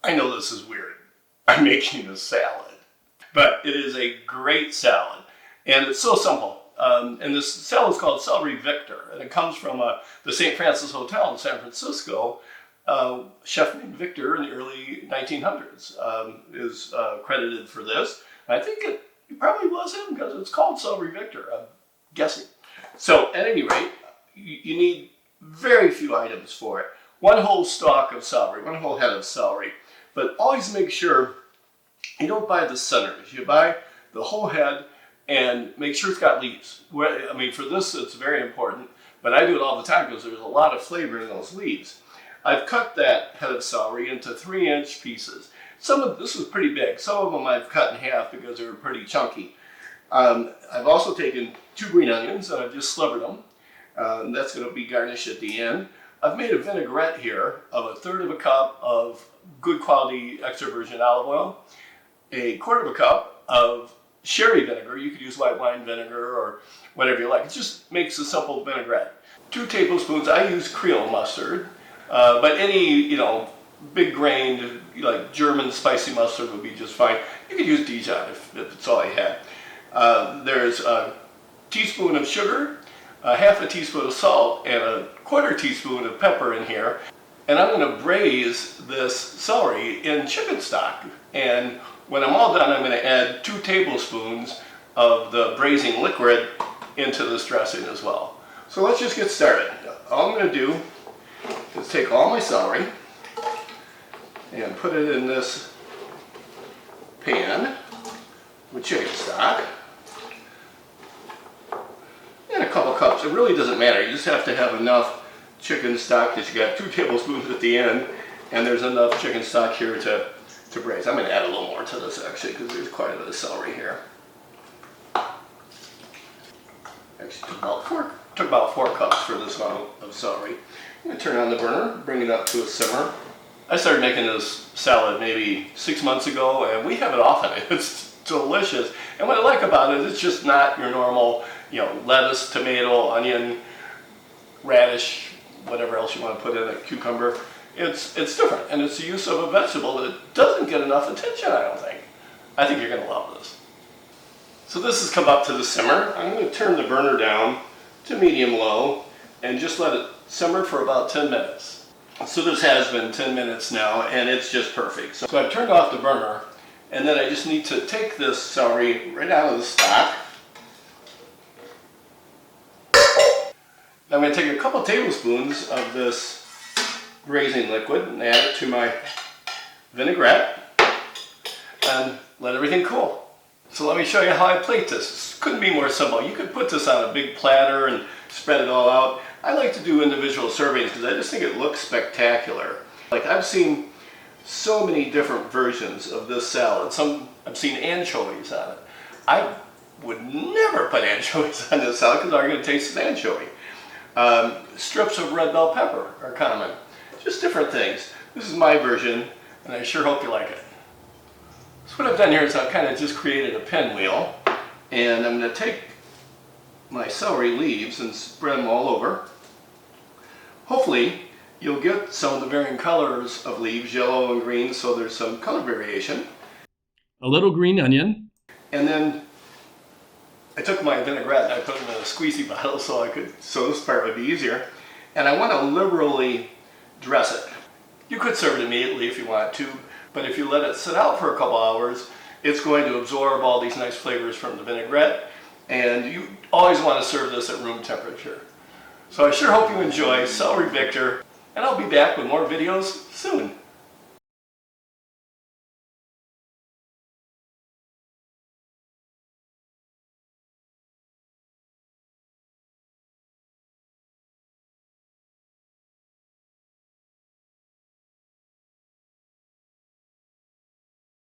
I know this is weird. I'm making a salad, but it is a great salad, and it's so simple. And this salad is called Celery Victor, and it comes from the St. Francis Hotel in San Francisco. Chef named Victor in the early 1900s is credited for this. I think it probably was him because it's called Celery Victor, I'm guessing. So at any rate, you need very few items for it. One whole stalk of celery, one whole head of celery. But always make sure you don't buy the centers. You buy the whole head and make sure it's got leaves. I mean, for this, it's very important, but I do it all the time because there's a lot of flavor in those leaves. I've cut that head of celery into 3-inch pieces. This was pretty big. Some of them I've cut in half because they were pretty chunky. I've also taken 2 green onions and I've just slivered them. That's going to be garnished at the end. I've made a vinaigrette here of 1/3 cup of good quality extra virgin olive oil, 1/4 cup of sherry vinegar. You could use white wine vinegar or whatever you like. It just makes a simple vinaigrette. 2 tablespoons, I use Creole mustard, but any, big grained, like German spicy mustard would be just fine. You could use Dijon if it's all you had. There's a teaspoon of sugar, 1/2 teaspoon of salt, and 1/4 teaspoon of pepper in here. And I'm going to braise this celery in chicken stock. And when I'm all done, I'm going to add 2 tablespoons of the braising liquid into this dressing as well. So let's just get started. All I'm going to do is take all my celery and put it in this pan with chicken stock. And a couple cups. It really doesn't matter. You just have to have enough chicken stock that you got 2 tablespoons at the end, and there's enough chicken stock here to braise. I'm going to add a little more to this actually because there's quite a bit of celery here. Actually took about 4 cups for this amount of celery. I'm going to turn on the burner, bring it up to a simmer. I started making this salad maybe 6 months ago, and we have it often. It's delicious. And what I like about it, it's just not your normal, lettuce, tomato, onion, radish, whatever else you want to put in it, cucumber. It's different, and it's the use of a vegetable that doesn't get enough attention, I don't think. I think you're going to love this. So this has come up to the simmer. I'm going to turn the burner down to medium-low and just let it simmer for about 10 minutes. So this has been 10 minutes now, and it's just perfect. So I've turned off the burner, and then I just need to take this celery right out of the stock. I'm going to take a couple tablespoons of this braising liquid and add it to my vinaigrette and let everything cool. So let me show you how I plate this. This couldn't be more simple. You could put this on a big platter and spread it all out. I like to do individual servings because I just think it looks spectacular. Like, I've seen so many different versions of this salad. I've seen anchovies on it. I would never put anchovies on this salad because all you're going to taste is anchovy. Strips of red bell pepper are common. Just different things. This is my version, and I sure hope you like it. So what I've done here is I've kind of just created a pinwheel, and I'm going to take my celery leaves and spread them all over. Hopefully you'll get some of the varying colors of leaves, yellow and green, so there's some color variation. A little green onion. And then I took my vinaigrette and I put it in a squeezy bottle so this part would be easier. And I want to liberally dress it. You could serve it immediately if you want to, but if you let it sit out for a couple hours, it's going to absorb all these nice flavors from the vinaigrette, and you always want to serve this at room temperature. So I sure hope you enjoy Celery Victor, and I'll be back with more videos soon.